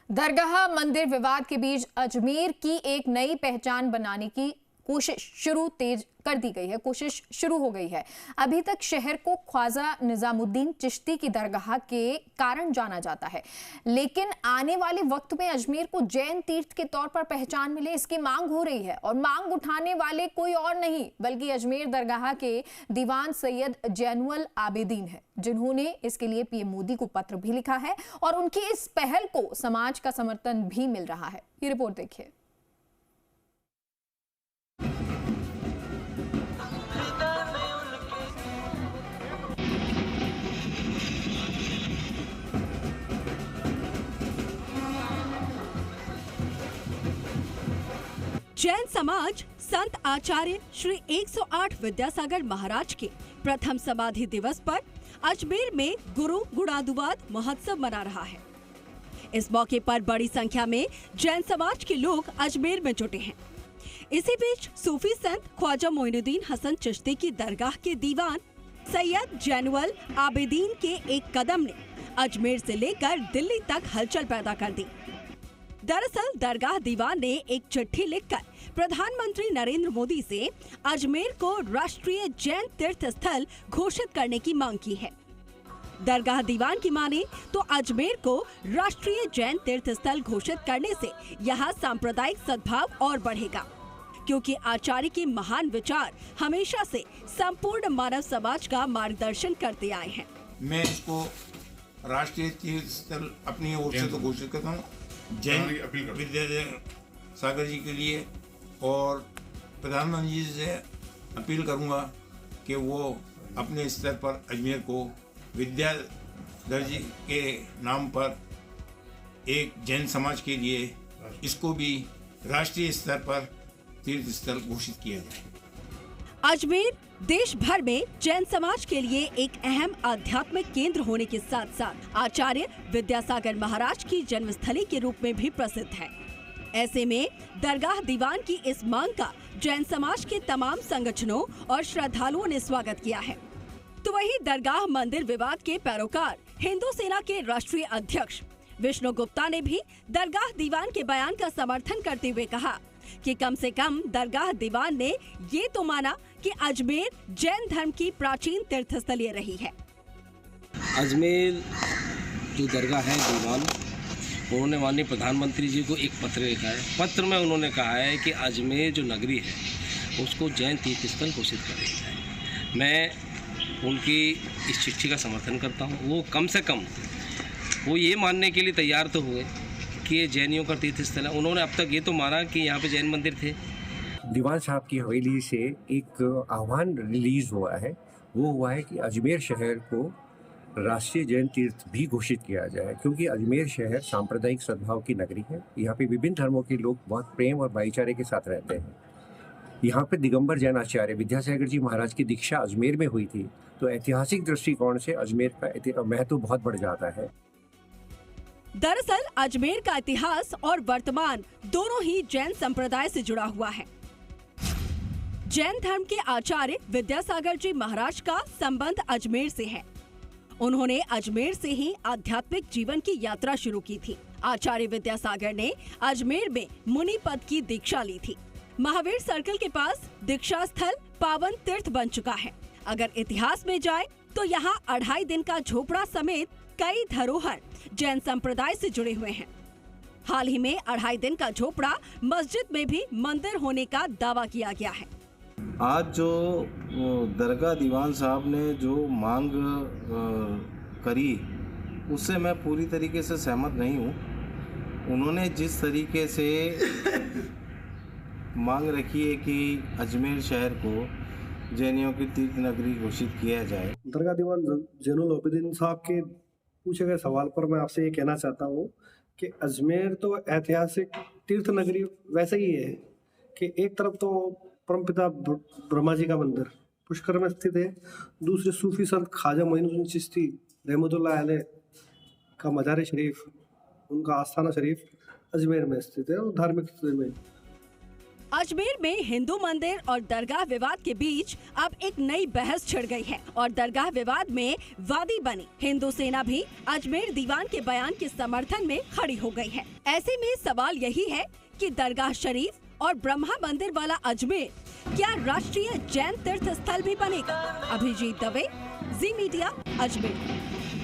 दरगाह मंदिर विवाद के बीच अजमेर की एक नई पहचान बनाने की कोशिश तेज कर दी गई है। कोशिश शुरू हो गई है। अभी तक शहर को ख्वाजा निजामुद्दीन चिश्ती की दरगाह के कारण जाना जाता है, लेकिन आने वाले वक्त में अजमेर को जैन तीर्थ के तौर पर पहचान मिले, इसकी मांग हो रही है। और मांग उठाने वाले कोई और नहीं बल्कि अजमेर दरगाह के दीवान सैयद जैनुल आबिदीन है, जिन्होंने इसके लिए पीएम मोदी को पत्र भी लिखा है और उनकी इस पहल को समाज का समर्थन भी मिल रहा है। ये रिपोर्ट देखिए। जैन समाज संत आचार्य श्री 108 विद्यासागर महाराज के प्रथम समाधि दिवस पर अजमेर में गुरु गुणादुवाद महोत्सव मना रहा है। इस मौके पर बड़ी संख्या में जैन समाज के लोग अजमेर में जुटे हैं। इसी बीच सूफी संत ख्वाजा मोइनुद्दीन हसन चिश्ती की दरगाह के दीवान सैयद जैनुल आबिदीन के एक कदम ने अजमेर से लेकर दिल्ली तक हलचल पैदा कर दी। दरअसल दरगाह दीवान ने एक चिट्ठी लिखकर प्रधानमंत्री नरेंद्र मोदी से अजमेर को राष्ट्रीय जैन तीर्थ स्थल घोषित करने की मांग की है। दरगाह दीवान की माने तो अजमेर को राष्ट्रीय जैन तीर्थ स्थल घोषित करने से यहाँ सांप्रदायिक सद्भाव और बढ़ेगा, क्योंकि आचार्य के महान विचार हमेशा से संपूर्ण मानव समाज का मार्गदर्शन करते आए हैं। मैं इसको राष्ट्रीय तीर्थ स्थल अपनी ओर से तो घोषित करता हूँ जैन विद्यासागर जी के लिए, और प्रधानमंत्री जी से अपील करूंगा कि वो अपने स्तर पर अजमेर को विद्याधर जी के नाम पर एक जैन समाज के लिए इसको भी राष्ट्रीय स्तर पर तीर्थ स्थल घोषित किया जाए। अजमेर देश भर में जैन समाज के लिए एक अहम आध्यात्मिक केंद्र होने के साथ साथ आचार्य विद्यासागर महाराज की जन्मस्थली के रूप में भी प्रसिद्ध है। ऐसे में दरगाह दीवान की इस मांग का जैन समाज के तमाम संगठनों और श्रद्धालुओं ने स्वागत किया है। तो वहीं दरगाह मंदिर विवाद के पैरोकार हिंदू सेना के राष्ट्रीय अध्यक्ष विष्णु गुप्ता ने भी दरगाह दीवान के बयान का समर्थन करते हुए कहा कि कम से कम दरगाह दीवान ने ये तो माना कि अजमेर जैन धर्म की प्राचीन तीर्थस्थलीय रही है। अजमेर जो दरगाह है दीवान, उन्होंने माननीय प्रधानमंत्री जी को एक पत्र लिखा है। पत्र में उन्होंने कहा है कि अजमेर जो नगरी है उसको जैन तीर्थ स्थल घोषित कर दिया जाए। मैं उनकी इस चिट्ठी का समर्थन करता हूँ। वो कम से कम वो ये मानने के लिए तैयार तो हुए कि ये जैनियों का तीर्थ स्थल है। उन्होंने अब तक ये तो माना कि यहाँ पे जैन मंदिर थे। दीवान साहब की हवेली से एक आह्वान रिलीज हुआ है, वो हुआ है कि अजमेर शहर को राष्ट्रीय जैन तीर्थ भी घोषित किया जाए, क्योंकि अजमेर शहर सांप्रदायिक सद्भाव की नगरी है। यहाँ पे विभिन्न धर्मों के लोग बहुत प्रेम और भाईचारे के साथ रहते हैं। यहाँ पे दिगंबर जैन आचार्य विद्यासागर जी महाराज की दीक्षा अजमेर में हुई थी, तो ऐतिहासिक दृष्टिकोण से अजमेर का महत्व बहुत बढ़ जाता है। दरअसल अजमेर का इतिहास और वर्तमान दोनों ही जैन संप्रदाय से जुड़ा हुआ है। जैन धर्म के आचार्य विद्यासागर जी महाराज का संबंध अजमेर से है। उन्होंने अजमेर से ही आध्यात्मिक जीवन की यात्रा शुरू की थी। आचार्य विद्यासागर ने अजमेर में मुनि पद की दीक्षा ली थी। महावीर सर्कल के पास दीक्षा स्थल पावन तीर्थ बन चुका है। अगर इतिहास में जाए तो यहाँ 2.5 दिन का झोपड़ा समेत कई धरोहर जैन संप्रदाय से जुड़े हुए हैं। हाल ही में 2.5 दिन का झोपड़ा मस्जिद में भी मंदिर होने का दावा किया गया है। आज जो दरगाह दीवान साहब ने जो मांग करी उससे मैं पूरी तरीके से सहमत नहीं हूँ। उन्होंने जिस तरीके से मांग रखी है कि अजमेर शहर को जैनियों की तीर्थ नगरी घोषित किया जाए। दरगाह दीवान जैनुल आबिदीन साहब के पूछे गए सवाल पर मैं आपसे ये कहना चाहता हूँ कि अजमेर तो ऐतिहासिक तीर्थ नगरी वैसे ही है कि एक तरफ तो परमपिता ब्रह्मा जी का मंदिर पुष्कर में स्थित है, दूसरे सूफी संत ख्वाजा मोइनुद्दीन चिश्ती रहमतुल्लाह अलैह का मज़ार शरीफ, उनका आस्थाना शरीफ अजमेर में स्थित है और धार्मिक स्थल में। अजमेर में हिंदू मंदिर और दरगाह विवाद के बीच अब एक नई बहस छिड़ गई है और दरगाह विवाद में वादी बनी हिंदू सेना भी अजमेर दीवान के बयान के समर्थन में खड़ी हो गई है। ऐसे में सवाल यही है कि दरगाह शरीफ और ब्रह्मा मंदिर वाला अजमेर क्या राष्ट्रीय जैन तीर्थ स्थल भी बनेगा? अभिजीत दवे, जी मीडिया, अजमेर।